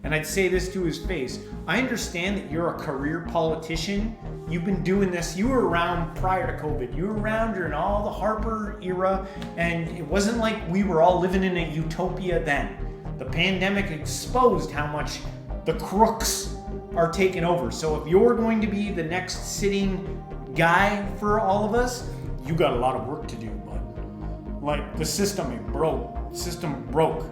And I'd say this to his face. I understand that you're a career politician. You've been doing this. You were around prior to COVID. You were around during all the Harper era. And it wasn't like we were all living in a utopia then. The pandemic exposed how much the crooks are taking over. So if you're going to be the next sitting guy for all of us, you got a lot of work to do, bud. Like, the system ain't broke. System broke.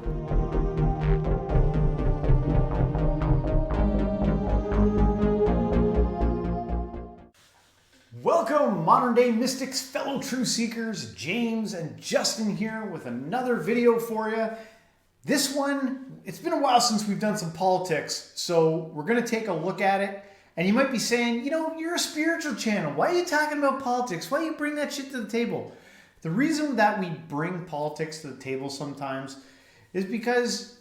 Welcome, modern day mystics, fellow truth seekers. James and Justin here with another video for you. This one, it's been a while since we've done some politics, so we're going to take a look at it. And you might be saying, you know, you're a spiritual channel. Why are you talking about politics? Why do you bring that shit to the table? The reason that we bring politics to the table sometimes is because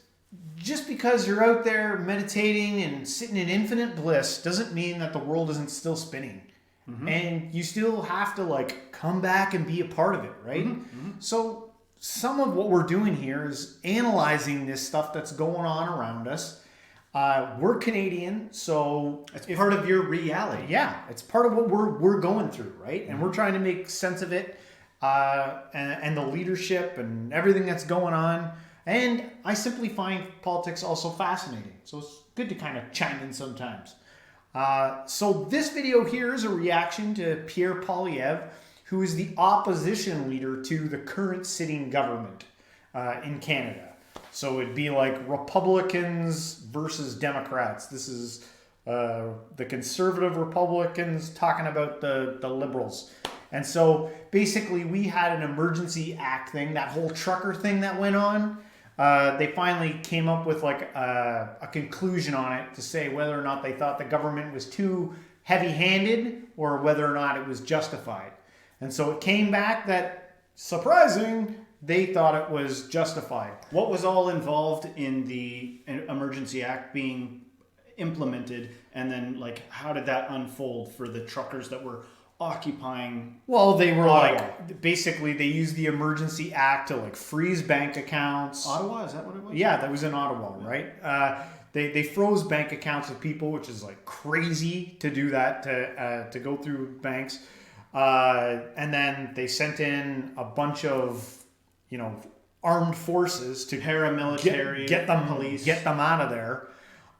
just because you're out there meditating and sitting in infinite bliss doesn't mean that the world isn't still spinning. Mm-hmm. And you still have to like come back and be a part of it, right? Mm-hmm. So some of what we're doing here is analyzing this stuff that's going on around us. We're Canadian, so it's part of your reality. Yeah, it's part of what we're going through, right? And we're trying to make sense of it, and the leadership and everything that's going on. And I simply find politics also fascinating, so it's good to kind of chime in sometimes. So this video here is a reaction to Pierre Poilievre, who is the opposition leader to the current sitting government in Canada. So it'd be like Republicans versus Democrats. This is the conservative Republicans talking about the liberals. And so basically we had an emergency act thing, that whole trucker thing that went on. They finally came up with like a conclusion on it to say whether or not they thought the government was too heavy-handed or whether or not it was justified. And so it came back that, surprising, they thought it was justified. What was all involved in the Emergency Act being implemented, and then like how did that unfold for the truckers that were occupying? Well, they were Ottawa? like, basically they used the Emergency Act to like freeze bank accounts. Ottawa, is that what it was? Yeah, that was in Ottawa, right? They froze bank accounts of people, which is like crazy to do that, to go through banks. And then they sent in a bunch of, you know, armed forces to paramilitary, get them out of there.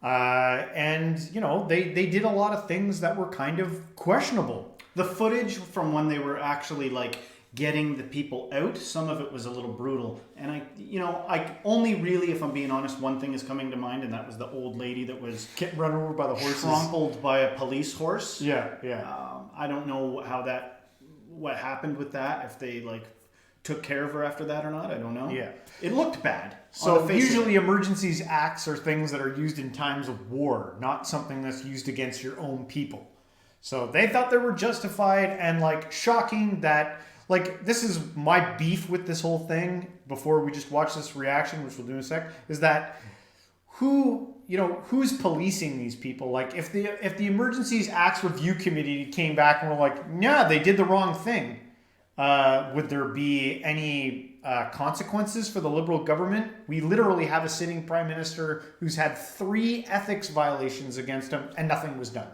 And, you know, they did a lot of things that were kind of questionable. The footage from when they were actually like getting the people out, some of it was a little brutal. And I only really, if I'm being honest, one thing is coming to mind, and that was the old lady that was getting run over by the horses, trampled by a police horse. Yeah. I don't know what happened with that, if they like took care of her after that or not. I don't know. Yeah. It looked bad. So usually emergencies acts are things that are used in times of war, not something that's used against your own people. So they thought they were justified, and like shocking that, like, this is my beef with this whole thing before we just watch this reaction, which we'll do in a sec, is that who's policing these people? Like if the Emergencies Acts Review Committee came back and were like, yeah, they did the wrong thing, would there be any consequences for the Liberal government? We literally have a sitting Prime Minister who's had 3 ethics violations against him and nothing was done.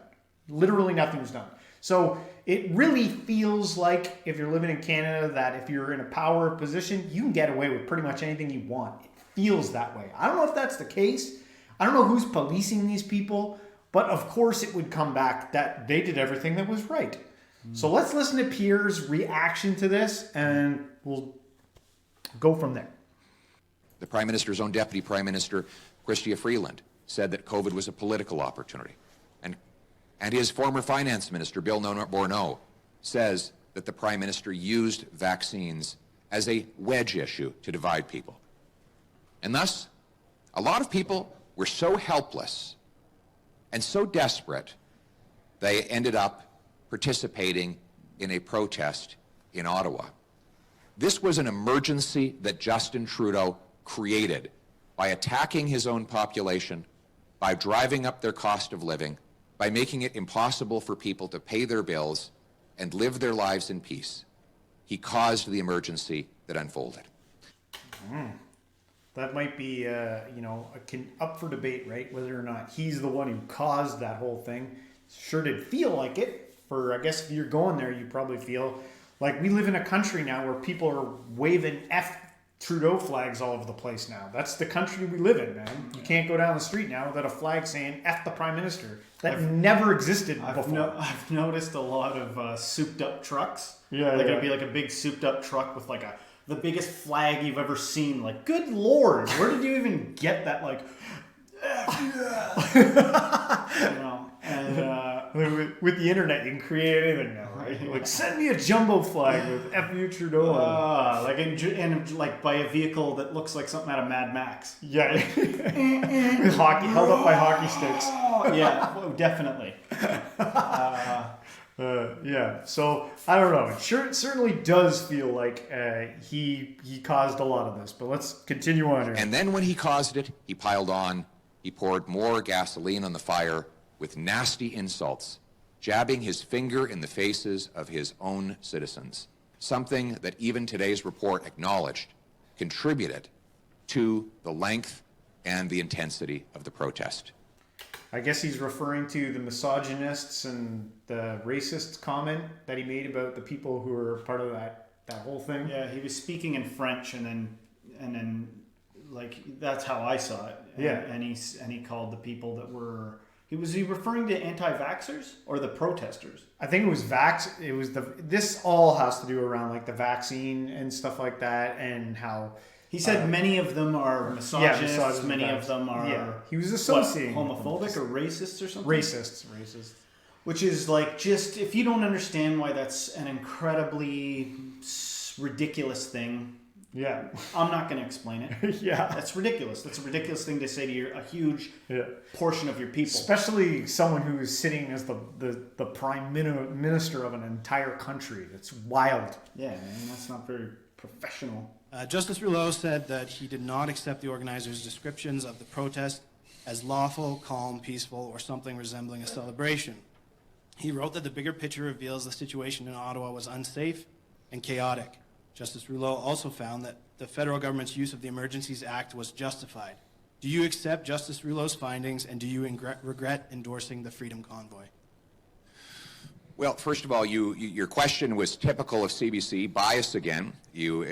Literally nothing was done. So it really feels like, if you're living in Canada, that if you're in a power position, you can get away with pretty much anything you want. It feels that way. I don't know if that's the case. I don't know who's policing these people, but of course it would come back that they did everything that was right. So let's listen to Pierre's reaction to this, and we'll go from there. The Prime Minister's own Deputy Prime Minister, Chrystia Freeland, said that COVID was a political opportunity. And his former Finance Minister, Bill Bourneau, says that the Prime Minister used vaccines as a wedge issue to divide people. And thus, a lot of people were so helpless and so desperate, they ended up participating in a protest in Ottawa. This was an emergency that Justin Trudeau created by attacking his own population, by driving up their cost of living, by making it impossible for people to pay their bills and live their lives in peace. He caused the emergency that unfolded. That might be, up for debate, right? Whether or not he's the one who caused that whole thing. Sure did feel like it. I guess if you're going there, you probably feel like we live in a country now where people are waving F Trudeau flags all over the place now. That's the country we live in, man. You can't go down the street now without a flag saying F the Prime Minister. That never existed before. I've noticed a lot of souped up trucks. Yeah, it'd be like a big souped up truck with like the biggest flag you've ever seen. Like, good Lord, where did you even get that? Like, and with the internet, you can create anything now, right? Like, send me a jumbo flag with "F Trudeau." Like by a vehicle that looks like something out of Mad Max. Yeah, with hockey held up by hockey sticks. Yeah, definitely. Yeah, so I don't know. It certainly does feel like he caused a lot of this. But let's continue on here. And then when he caused it, he piled on. He poured more gasoline on the fire with nasty insults, jabbing his finger in the faces of his own citizens, something that even today's report acknowledged contributed to the length and the intensity of the protest. I guess he's referring to the misogynists and the racist comment that he made about the people who were part of that whole thing. Yeah, he was speaking in French, and then like that's how I saw it. And he called the people that were. Was he referring to anti-vaxxers or the protesters? I think it was this all has to do around like the vaccine and stuff like that, and how he said many of them are misogynists, many of them are he was associating homophobic or racists or something. Racist. Which is like, just if you don't understand why that's an incredibly ridiculous thing. Yeah, I'm not going to explain it. Yeah, that's ridiculous. That's a ridiculous thing to say to a huge portion of your people, especially someone who is sitting as the prime minister of an entire country. That's wild. Yeah, man, that's not very professional. Justice Rouleau said that he did not accept the organizers' descriptions of the protest as lawful, calm, peaceful, or something resembling a celebration. He wrote that the bigger picture reveals the situation in Ottawa was unsafe and chaotic. Justice Rouleau also found that the federal government's use of the Emergencies Act was justified. Do you accept Justice Rouleau's findings, and do you regret endorsing the Freedom Convoy? Well, first of all, your question was typical of CBC, bias again. You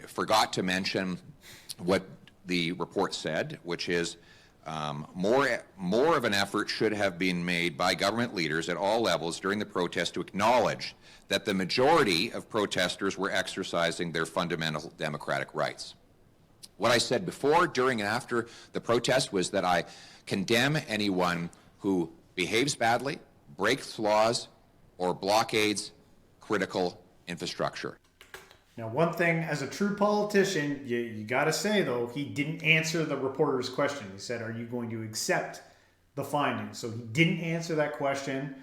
forgot to mention what the report said, which is more of an effort should have been made by government leaders at all levels during the protest to acknowledge that the majority of protesters were exercising their fundamental democratic rights. What I said before, during, and after the protest was that I condemn anyone who behaves badly, breaks laws, or blockades critical infrastructure. Now, one thing, as a true politician, you got to say, though, he didn't answer the reporter's question. He said, are you going to accept the findings? So he didn't answer that question.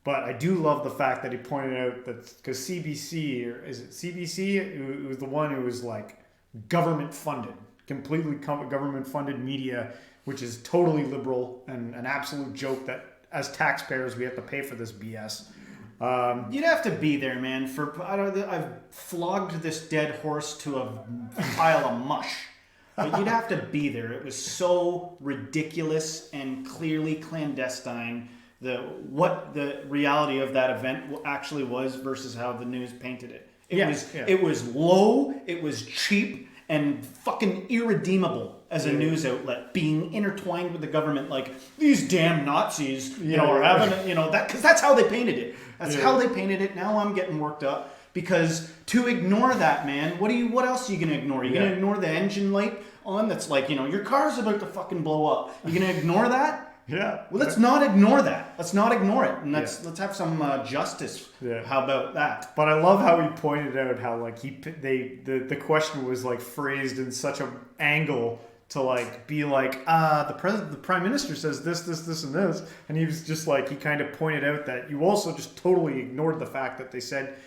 But I do love the fact that he pointed out that, because CBC, or is it CBC? It was the one who was like government funded, completely government funded media, which is totally liberal and an absolute joke that as taxpayers we have to pay for this BS. You'd have to be there, man. I've flogged this dead horse to a pile of mush. But you'd have to be there. It was so ridiculous and clearly clandestine. What the reality of that event actually was versus how the news painted it. It was low, it was cheap, and fucking irredeemable as a news outlet, being intertwined with the government like these damn Nazis, are having, that, because that's how they painted it. That's how they painted it. Now I'm getting worked up because to ignore that, man, what else are you gonna ignore? You're gonna ignore the engine light on that's like, your car's about to fucking blow up. You're gonna ignore that? Yeah. Well, let's not ignore that. Let's not ignore it, and let's have some justice. Yeah. How about that? But I love how he pointed out how like the question was like phrased in such an angle to like be like the prime minister says this and this, and he was just like he kind of pointed out that you also just totally ignored the fact that they said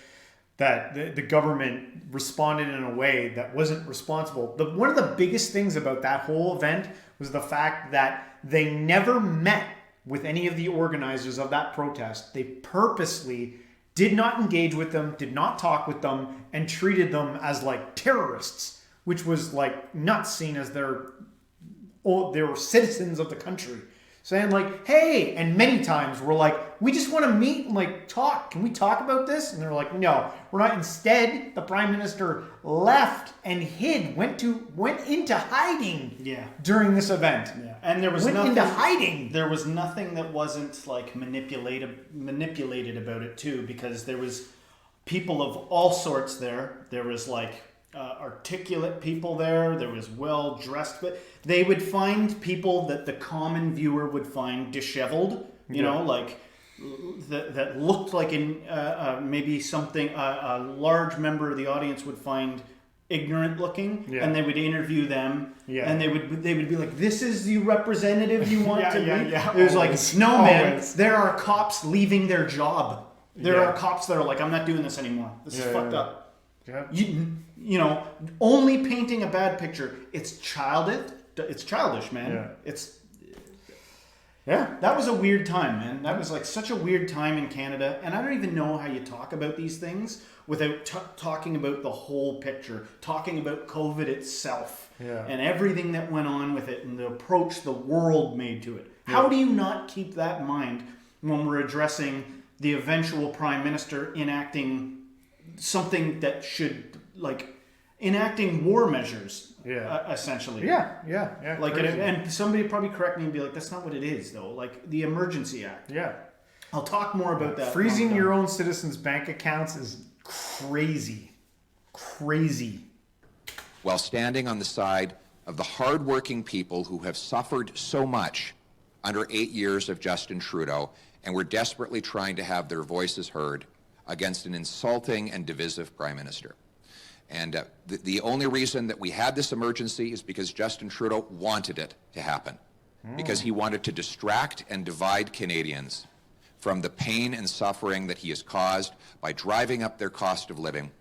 that the government responded in a way that wasn't responsible. One of the biggest things about that whole event was the fact that they never met with any of the organizers of that protest. They purposely did not engage with them, did not talk with them, and treated them as like terrorists. which was like not seen as they were citizens of the country. Saying like, hey, and many times we're like, we just want to meet and like talk. Can we talk about this? And they're like, no, we're not. Instead, the Prime Minister left and hid, went into hiding during this event. Yeah. And there was went nothing, into hiding. There was nothing that wasn't like manipulated about it too, because there was people of all sorts there. There was like articulate people there. There was well dressed, but they would find people that the common viewer would find disheveled. You know, like that looked like maybe something a large member of the audience would find ignorant looking, and they would interview them, and they would be like, "This is the representative you want to meet." It was like, "No, man, there are cops leaving their job. There are cops that are like, I'm not doing this anymore. This is fucked up." Yeah. You know, only painting a bad picture. It's childish. It's childish, man. Yeah. That was a weird time, man. That was like such a weird time in Canada, and I don't even know how you talk about these things without talking about the whole picture, talking about COVID itself, and everything that went on with it, and the approach the world made to it. How do you not keep that in mind when we're addressing the eventual Prime Minister enacting something that should, like, enacting war measures, essentially. Yeah. Like, and somebody would probably correct me and be like, that's not what it is, though. Like, the Emergency Act. Yeah. I'll talk more about that. Freezing your own citizens' bank accounts is crazy. Crazy. While standing on the side of the hardworking people who have suffered so much under 8 years of Justin Trudeau and were desperately trying to have their voices heard against an insulting and divisive Prime Minister. And the only reason that we had this emergency is because Justin Trudeau wanted it to happen. Because he wanted to distract and divide Canadians from the pain and suffering that he has caused by driving up their cost of living,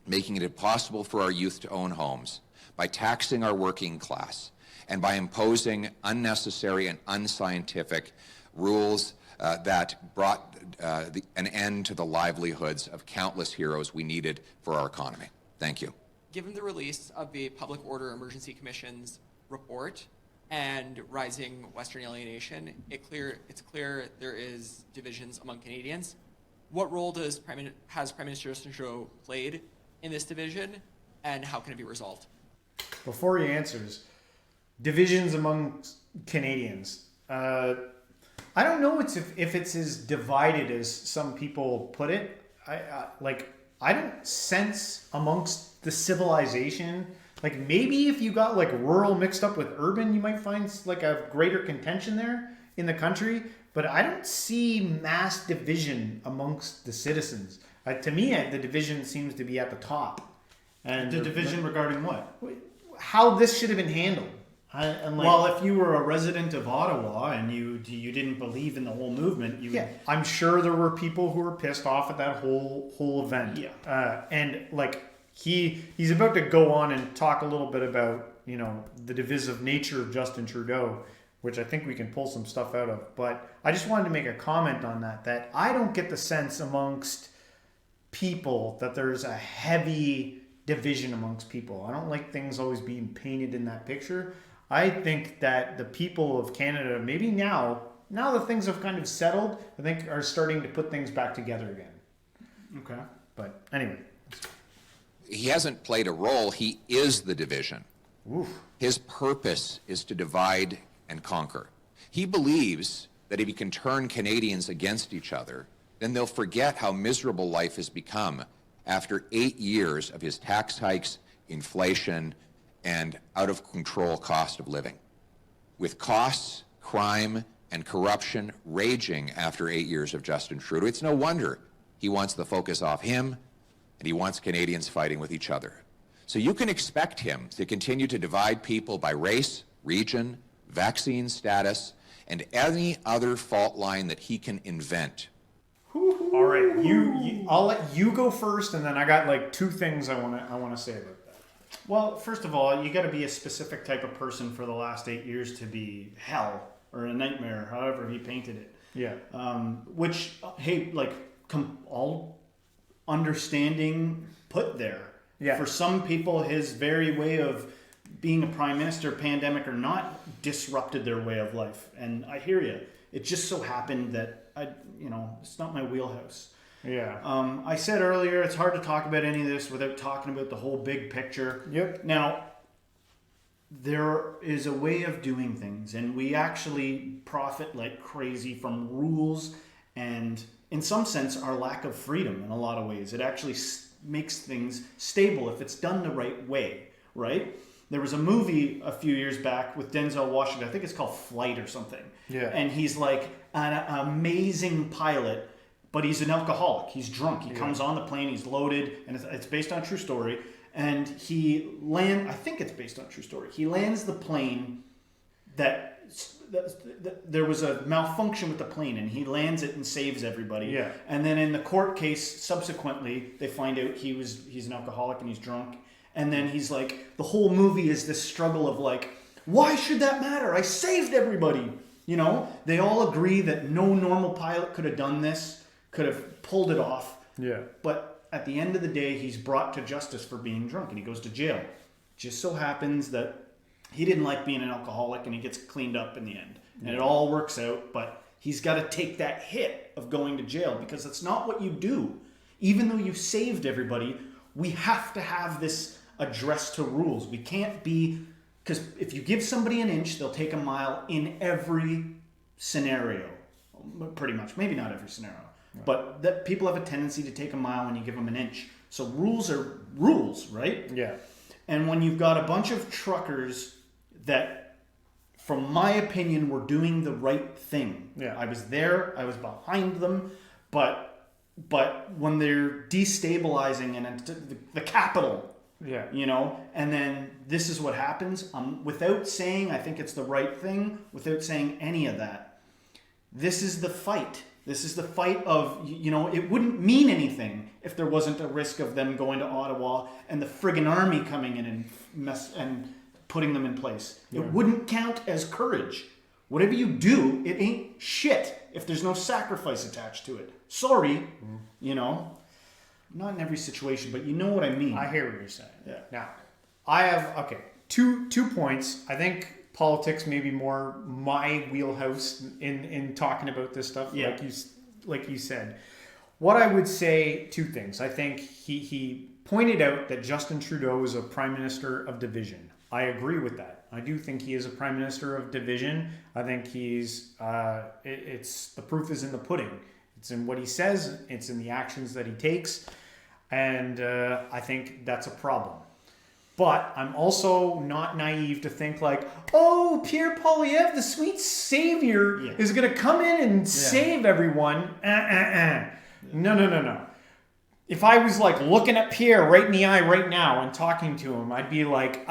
making it impossible for our youth to own homes, by taxing our working class, and by imposing unnecessary and unscientific rules that brought an end to the livelihoods of countless heroes we needed for our economy. Thank you. Given the release of the Public Order Emergency Commission's report and rising Western alienation, it's clear there is divisions among Canadians. What role has Prime Minister Justin Trudeau played in this division, and how can it be resolved? Before he answers, divisions among Canadians. I don't know if it's as divided as some people put it. I don't sense amongst the civilization, like maybe if you got like rural mixed up with urban, you might find like a greater contention there in the country. But I don't see mass division amongst the citizens. To me, the division seems to be at the top. And the division regarding what? How this should have been handled. Well, if you were a resident of Ottawa and you didn't believe in the whole movement, you would... I'm sure there were people who were pissed off at that whole event. And like he's about to go on and talk a little bit about, you know, the divisive nature of Justin Trudeau, which I think we can pull some stuff out of. But I just wanted to make a comment on that I don't get the sense amongst people that there's a heavy division amongst people. I don't like things always being painted in that picture. I think that the people of Canada, maybe now that things have kind of settled, I think are starting to put things back together again. Okay. But anyway. He hasn't played a role. He is the division. Oof. His purpose is to divide and conquer. He believes that if he can turn Canadians against each other, then they'll forget how miserable life has become after 8 years of his tax hikes, inflation, and out-of-control cost of living. With costs, crime, and corruption raging after 8 years of Justin Trudeau, it's no wonder he wants the focus off him, and he wants Canadians fighting with each other. So you can expect him to continue to divide people by race, region, vaccine status, and any other fault line that he can invent. All right, I'll let you go first, and then I got like two things I want to say about that. Well, first of all, you got to be a specific type of person for the last 8 years to be hell or a nightmare, however he painted it. Yeah. Which, hey, like, all understanding put there. Yeah. For some people, his very way of being a prime minister, pandemic or not, disrupted their way of life. And I hear you. It just so happened that it's not my wheelhouse. Yeah. I said earlier, it's hard to talk about any of this without talking about the whole big picture. Yep. Now, there is a way of doing things, and we actually profit like crazy from rules and, in some sense, our lack of freedom in a lot of ways. It actually makes things stable if it's done the right way, right? There was a movie a few years back with Denzel Washington. I think it's called Flight or something. Yeah. And he's like an amazing pilot, but he's an alcoholic. He's drunk. He comes on the plane. He's loaded, and it's based on a true story. And I think it's based on a true story. He lands the plane that there was a malfunction with the plane, and he lands it and saves everybody. Yeah. And then in the court case, subsequently, they find out he's an alcoholic and he's drunk. And then he's like, the whole movie is this struggle of like, why should that matter? I saved everybody. They all agree that no normal pilot could have done this, could have pulled it off. Yeah. But at the end of the day, he's brought to justice for being drunk and he goes to jail. Just so happens that he didn't like being an alcoholic and he gets cleaned up in the end. And it all works out, but he's got to take that hit of going to jail because that's not what you do. Even though you saved everybody, we have to have this address to rules. We can't be, because if you give somebody an inch, they'll take a mile in every scenario. Pretty much. Maybe not every scenario. But that people have a tendency to take a mile when you give them an inch. So rules are rules, right? Yeah. And when you've got a bunch of truckers that, from my opinion, were doing the right thing. Yeah. I was there. I was behind them. But when they're destabilizing and the capital, Yeah. and then this is what happens. Without saying I think it's the right thing, without saying any of that, this is the fight. This is the fight of, it wouldn't mean anything if there wasn't a risk of them going to Ottawa and the friggin' army coming in and putting them in place. Yeah. It wouldn't count as courage. Whatever you do, it ain't shit if there's no sacrifice attached to it. Sorry, not in every situation, but you know what I mean. I hear what you're saying. Yeah. Now, I have two points. I think politics may be more my wheelhouse in talking about this stuff. Yeah. Like you said. What I would say, two things. I think he pointed out that Justin Trudeau is a prime minister of division. I agree with that. I do think he is a prime minister of division. I think he's it's the proof is in the pudding. It's in what he says. It's in the actions that he takes. And I think that's a problem. But I'm also not naive to think like, oh, Pierre Poilievre, the sweet savior, is going to come in and save everyone. No. If I was like looking at Pierre right in the eye right now and talking to him, I'd be like,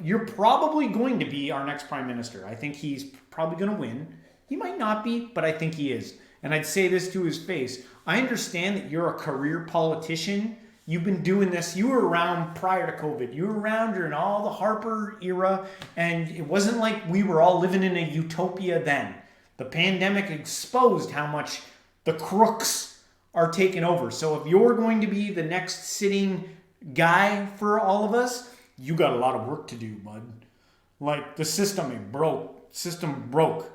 you're probably going to be our next prime minister. I think he's probably going to win. He might not be, but I think he is. And I'd say this to his face. I understand that you're a career politician. You've been doing this. You were around prior to COVID. You were around during all the Harper era. And it wasn't like we were all living in a utopia then. The pandemic exposed how much the crooks are taking over. So if you're going to be the next sitting guy for all of us, you got a lot of work to do, bud. Like the system broke.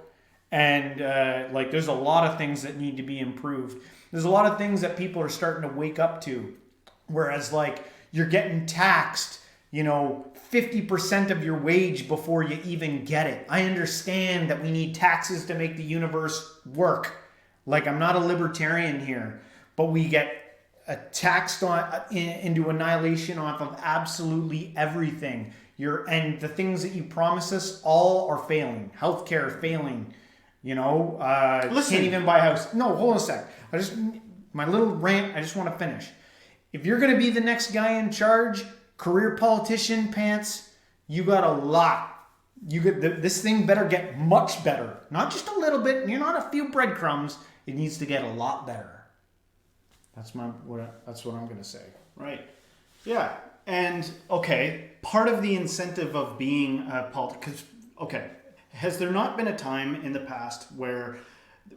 And there's a lot of things that need to be improved. There's a lot of things that people are starting to wake up to. Whereas you're getting taxed, 50% of your wage before you even get it. I understand that we need taxes to make the universe work. I'm not a libertarian here, but we get taxed into annihilation off of absolutely everything. And the things that you promise us all are failing. Healthcare failing. Listen. Can't even buy a house. No, hold on a sec. My little rant, I just want to finish. If you're going to be the next guy in charge, career politician pants, you got a lot. This thing better get much better. Not just a little bit. You're not a few breadcrumbs. It needs to get a lot better. That's what I'm going to say. Right. Yeah. And, part of the incentive of being a politician, has there not been a time in the past where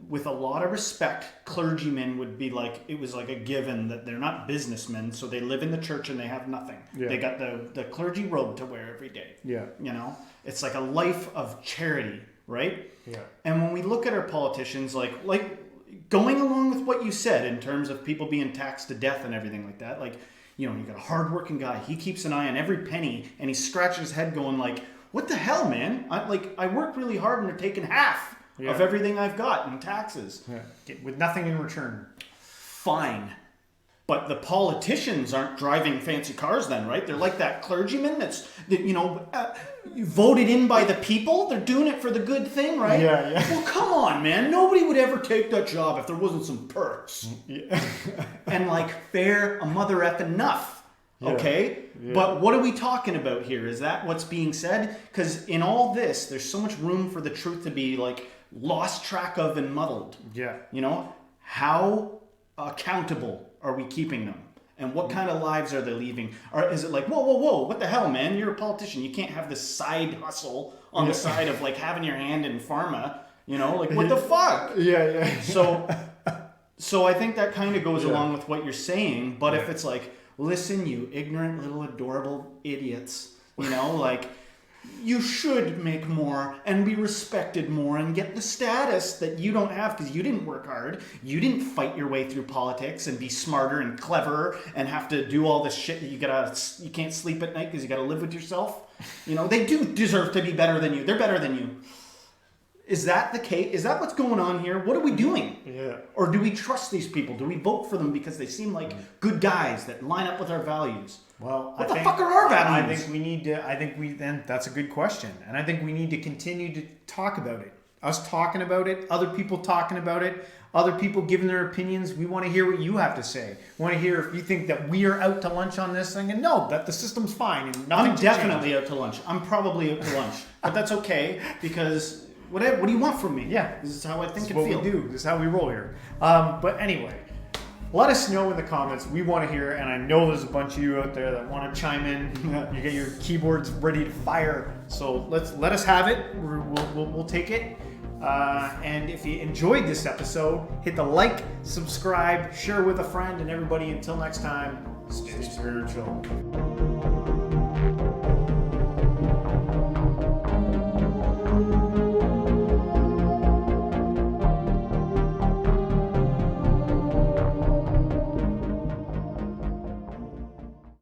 with a lot of respect, clergymen would be like, it was like a given that they're not businessmen, so they live in the church and they have nothing. Yeah. They got the clergy robe to wear every day. Yeah. You know, it's like a life of charity, right? Yeah. And when we look at our politicians, like going along with what you said in terms of people being taxed to death and everything like that, like, you know, you got a hardworking guy, he keeps an eye on every penny and he scratches his head going like, what the hell, man? I work really hard and they're taking half of everything I've got in taxes. Yeah. With nothing in return. Fine. But the politicians aren't driving fancy cars then, right? They're like that clergyman that voted in by the people. They're doing it for the good thing, right? Yeah. Well, come on, man. Nobody would ever take that job if there wasn't some perks. Yeah. And like, fair a mother effing enough. Okay? Yeah. But what are we talking about here? Is that what's being said? Because in all this, there's so much room for the truth to be like lost track of and muddled. Yeah. You know, how accountable are we keeping them? And what kind of lives are they leaving? Or is it like, whoa, what the hell, man? You're a politician. You can't have this side hustle on the side of like having your hand in pharma. You know, like what the fuck? Yeah. So I think that kind of goes along with what you're saying. But if it's like, listen, you ignorant little adorable idiots, you know, like, you should make more and be respected more and get the status that you don't have because you didn't work hard. You didn't fight your way through politics and be smarter and clever and have to do all this shit that you can't sleep at night because you got to live with yourself. You know, they do deserve to be better than you. They're better than you. Is that the case? Is that what's going on here? What are we doing? Yeah. Or do we trust these people? Do we vote for them because they seem like good guys that line up with our values? Well, what the fuck are our values? Then that's a good question. And I think we need to continue to talk about it. Us talking about it, other people talking about it, other people giving their opinions. We want to hear what you have to say. We want to hear if you think that we are out to lunch on this thing, and no, that the system's fine and nothing. I'm definitely out to lunch. I'm probably out to lunch. But that's okay because what do you want from me? Yeah. This is how I think This is and what feel. we do. This is how we roll here. But anyway, let us know in the comments. We want to hear, and I know there's a bunch of you out there that want to chime in. You get your keyboards ready to fire. So let us have it. We'll take it. And if you enjoyed this episode, hit the like, subscribe, share with a friend, and everybody. Until next time, stay spiritual.